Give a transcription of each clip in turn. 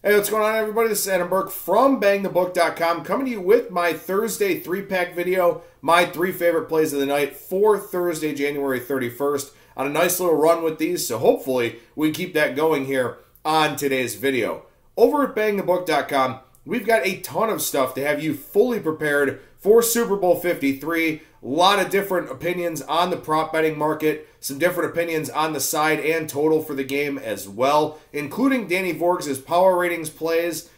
Hey, what's going on, everybody? This is Adam Burke from BangTheBook.com, coming to you with my Thursday 3-pack video, my 3 favorite plays of the night for Thursday, January 31st, on a nice little run with these, so hopefully we can keep that going here on today's video. Over at BangTheBook.com, we've got a ton of stuff to have you fully prepared for Super Bowl 53. A lot of different opinions on the prop betting market, some different opinions on the side and total for the game as well, including Danny Vorgs' power ratings plays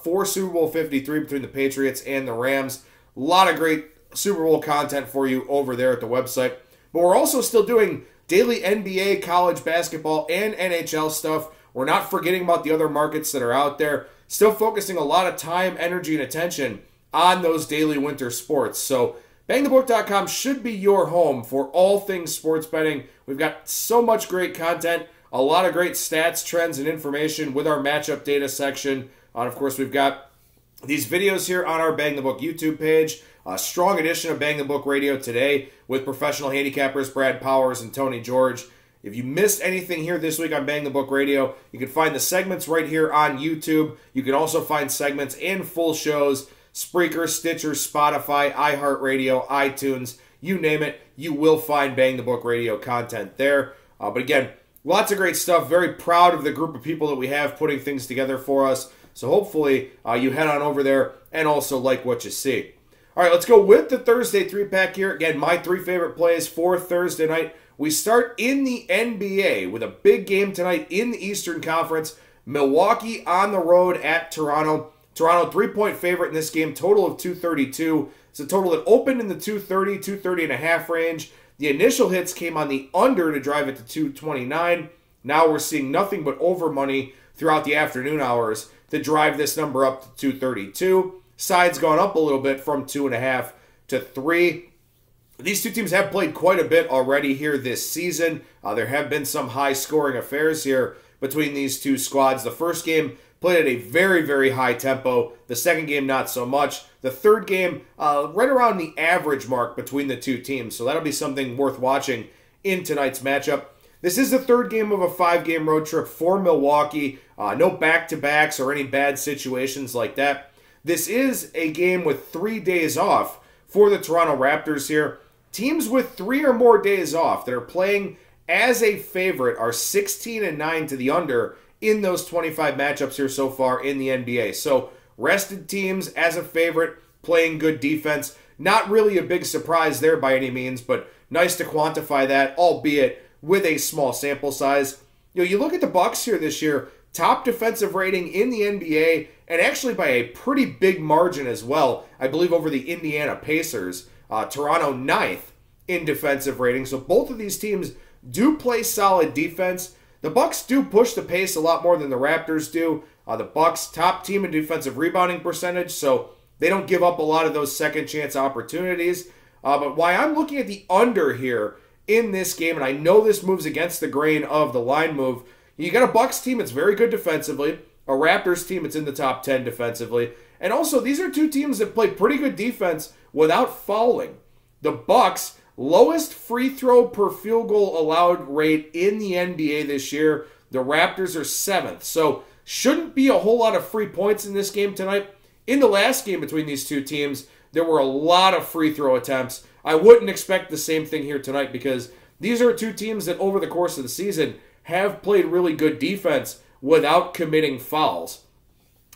for Super Bowl 53 between the Patriots and the Rams. A lot of great Super Bowl content for you over there at the website. But we're also still doing daily NBA, college basketball, and NHL stuff. We're not forgetting about the other markets that are out there. Still focusing a lot of time, energy, and attention on those daily winter sports. So BangTheBook.com should be your home for all things sports betting. We've got so much great content, a lot of great stats, trends, and information with our matchup data section. And of course, we've got these videos here on our Bang the Book YouTube page. A strong edition of Bang the Book Radio today with professional handicappers Brad Powers and Tony George. If you missed anything here this week on Bang the Book Radio, you can find the segments right here on YouTube. You can also find segments and full shows, Spreaker, Stitcher, Spotify, iHeartRadio, iTunes, you name it, you will find Bang the Book Radio content there. But again, lots of great stuff. Very proud of the group of people that we have putting things together for us. So hopefully you head on over there and also like what you see. All right, let's go with the Thursday 3-pack here. Again, my 3 favorite plays for Thursday night. We start in the NBA with a big game tonight in the Eastern Conference. Milwaukee on the road at Toronto. Toronto 3-point favorite in this game, total of 232. It's a total that opened in the 230 and a half range. The initial hits came on the under to drive it to 229. Now we're seeing nothing but over money throughout the afternoon hours to drive this number up to 232. Side's gone up a little bit from 2.5 to 3. These two teams have played quite a bit already here this season. There have been some high-scoring affairs here between these two squads. The first game played at a very, very high tempo. The second game, not so much. The third game, right around the average mark between the two teams. So that'll be something worth watching in tonight's matchup. This is the third game of a 5-game road trip for Milwaukee. No back-to-backs or any bad situations like that. This is a game with 3 days off for the Toronto Raptors here. Teams with 3 or more days off that are playing as a favorite are 16-9 to the under in those 25 matchups here so far in the NBA. So rested teams as a favorite, playing good defense. Not really a big surprise there by any means, but nice to quantify that, albeit with a small sample size. You look at the Bucks here this year, top defensive rating in the NBA, and actually by a pretty big margin as well. I believe over the Indiana Pacers. Toronto 9th in defensive rating. So both of these teams do play solid defense. The Bucks do push the pace a lot more than the Raptors do. The Bucks top team in defensive rebounding percentage, so they don't give up a lot of those second chance opportunities. But why I'm looking at the under here in this game, and I know this moves against the grain of the line move, you got a Bucks team that's very good defensively, a Raptors team that's in the top 10 defensively, and also these are two teams that play pretty good defense without fouling. The Bucks, lowest free throw per field goal allowed rate in the NBA this year. The Raptors are 7th. So shouldn't be a whole lot of free points in this game tonight. In the last game between these two teams, there were a lot of free throw attempts. I wouldn't expect the same thing here tonight because these are two teams that over the course of the season have played really good defense without committing fouls.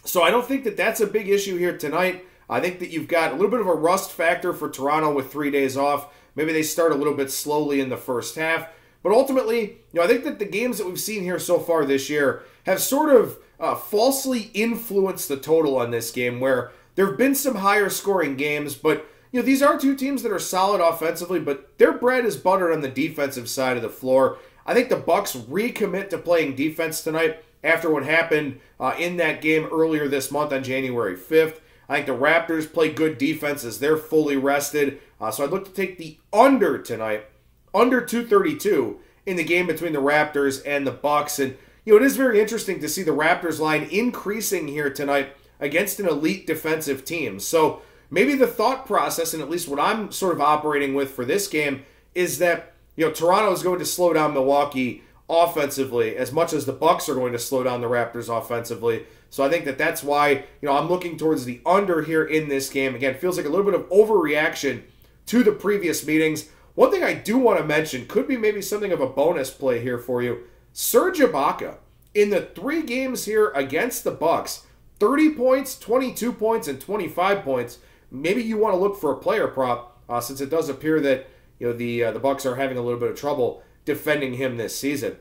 So I don't think that that's a big issue here tonight. I think that you've got a little bit of a rust factor for Toronto with 3 days off. Maybe they start a little bit slowly in the first half. But ultimately, I think that the games that we've seen here so far this year have sort of falsely influenced the total on this game, where there have been some higher scoring games, but these are two teams that are solid offensively, but their bread is buttered on the defensive side of the floor. I think the Bucks recommit to playing defense tonight after what happened in that game earlier this month on January 5th. I think the Raptors play good defense as they're fully rested. So I'd look to take the under tonight, under 232 in the game between the Raptors and the Bucks. And, it is very interesting to see the Raptors line increasing here tonight against an elite defensive team. So maybe the thought process, and at least what I'm sort of operating with for this game, is that, Toronto is going to slow down Milwaukee offensively as much as the Bucks are going to slow down the Raptors offensively. So I think that's why, I'm looking towards the under here in this game. Again, it feels like a little bit of overreaction to the previous meetings. One thing I do want to mention could be maybe something of a bonus play here for you. Serge Ibaka, in the 3 games here against the Bucks, 30 points, 22 points, and 25 points. Maybe you want to look for a player prop since it does appear that the Bucks are having a little bit of trouble defending him this season.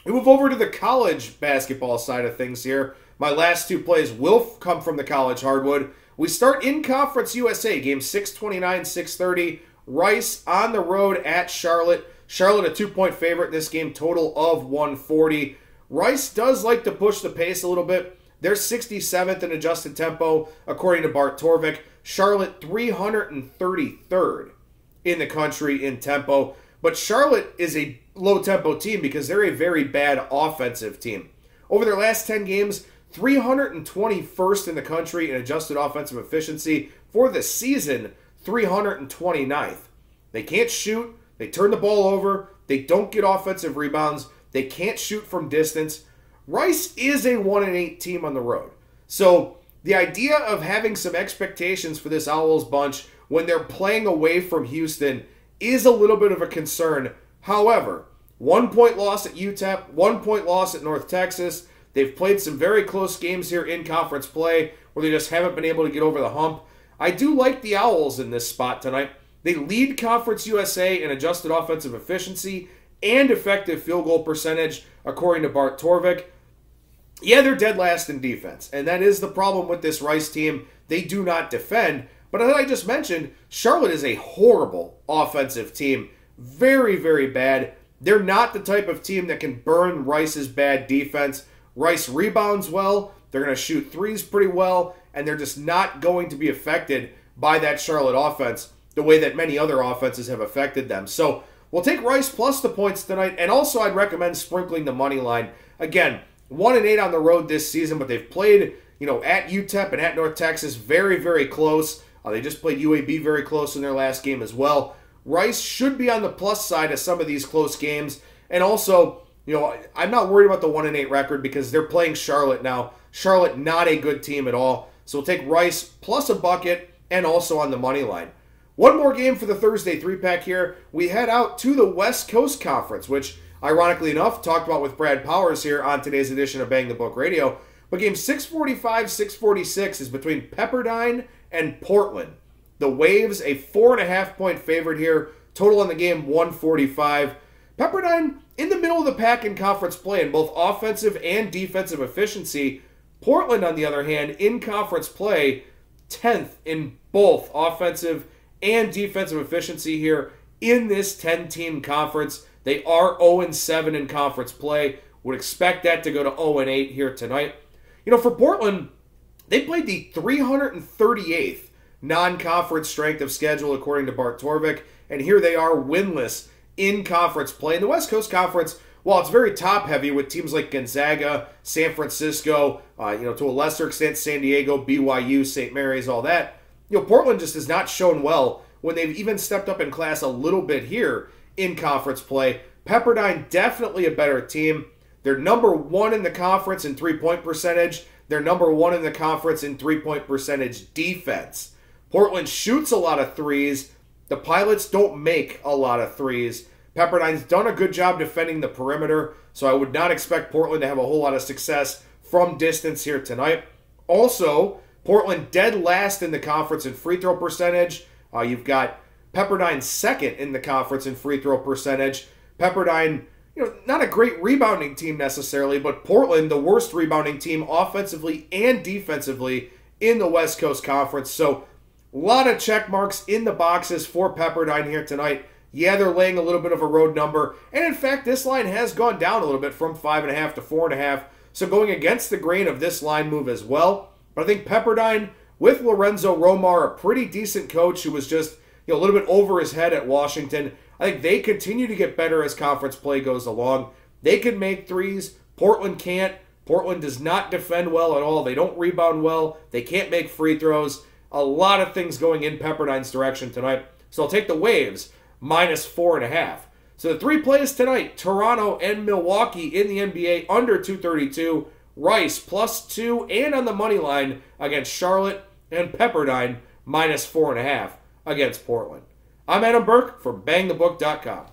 We move over to the college basketball side of things here. My last 2 plays will come from the college hardwood. We start in Conference USA, game 629, 630. Rice on the road at Charlotte. Charlotte a 2-point favorite in this game, total of 140. Rice does like to push the pace a little bit. They're 67th in adjusted tempo, according to Bart Torvik. Charlotte 333rd in the country in tempo. But Charlotte is a low-tempo team because they're a very bad offensive team. Over their last 10 games, 321st in the country in adjusted offensive efficiency. For the season, 329th. They can't shoot. They turn the ball over. They don't get offensive rebounds. They can't shoot from distance. Rice is a 1-8 team on the road. So the idea of having some expectations for this Owls bunch when they're playing away from Houston is a little bit of a concern. However, 1-point loss at UTEP, 1-point loss at North Texas. They've played some very close games here in conference play where they just haven't been able to get over the hump. I do like the Owls in this spot tonight. They lead Conference USA in adjusted offensive efficiency and effective field goal percentage, according to Bart Torvik. Yeah, they're dead last in defense, and that is the problem with this Rice team. They do not defend. But as I just mentioned, Charlotte is a horrible offensive team. Very, very bad. They're not the type of team that can burn Rice's bad defense. Rice rebounds well. They're going to shoot threes pretty well, and they're just not going to be affected by that Charlotte offense the way that many other offenses have affected them. So we'll take Rice plus the points tonight, and also I'd recommend sprinkling the money line. Again, 1-8 on the road this season, but they've played, at UTEP and at North Texas very, very close. They just played UAB very close in their last game as well. Rice should be on the plus side of some of these close games. And also, I'm not worried about the 1-8 record because they're playing Charlotte now. Charlotte, not a good team at all. So we'll take Rice plus a bucket and also on the money line. One more game for the Thursday 3-pack here. We head out to the West Coast Conference, which, ironically enough, talked about with Brad Powers here on today's edition of Bang the Book Radio. But game 645, 646 is between Pepperdine and Portland. The Waves, a 4.5-point favorite here. Total on the game, 145. Pepperdine in the middle of the pack in conference play in both offensive and defensive efficiency. Portland, on the other hand, in conference play, 10th in both offensive and defensive efficiency here in this 10-team conference. They are 0-7 in conference play. Would expect that to go to 0-8 here tonight. For Portland, they played the 338th non-conference strength of schedule, according to Bart Torvik, and here they are winless in conference play. In the West Coast Conference, while it's very top-heavy with teams like Gonzaga, San Francisco, to a lesser extent San Diego, BYU, St. Mary's, all that, Portland just has not shown well when they've even stepped up in class a little bit here in conference play. Pepperdine, definitely a better team. They're number 1 in the conference in three-point percentage. They're number 1 in the conference in three-point percentage defense. Portland shoots a lot of threes. The Pilots don't make a lot of threes. Pepperdine's done a good job defending the perimeter, so I would not expect Portland to have a whole lot of success from distance here tonight. Also, Portland dead last in the conference in free throw percentage. You've got Pepperdine second in the conference in free throw percentage. Pepperdine, not a great rebounding team necessarily, but Portland, the worst rebounding team offensively and defensively in the West Coast Conference. So a lot of check marks in the boxes for Pepperdine here tonight. Yeah, they're laying a little bit of a road number. And in fact, this line has gone down a little bit from 5.5 to 4.5. So going against the grain of this line move as well. But I think Pepperdine, with Lorenzo Romar, a pretty decent coach who was just a little bit over his head at Washington, I think they continue to get better as conference play goes along. They can make threes. Portland can't. Portland does not defend well at all. They don't rebound well. They can't make free throws. A lot of things going in Pepperdine's direction tonight. So I'll take the Waves minus 4.5. So the 3 plays tonight, Toronto and Milwaukee in the NBA under 232, Rice +2, and on the money line against Charlotte, and Pepperdine -4.5 against Portland. I'm Adam Burke from BangTheBook.com.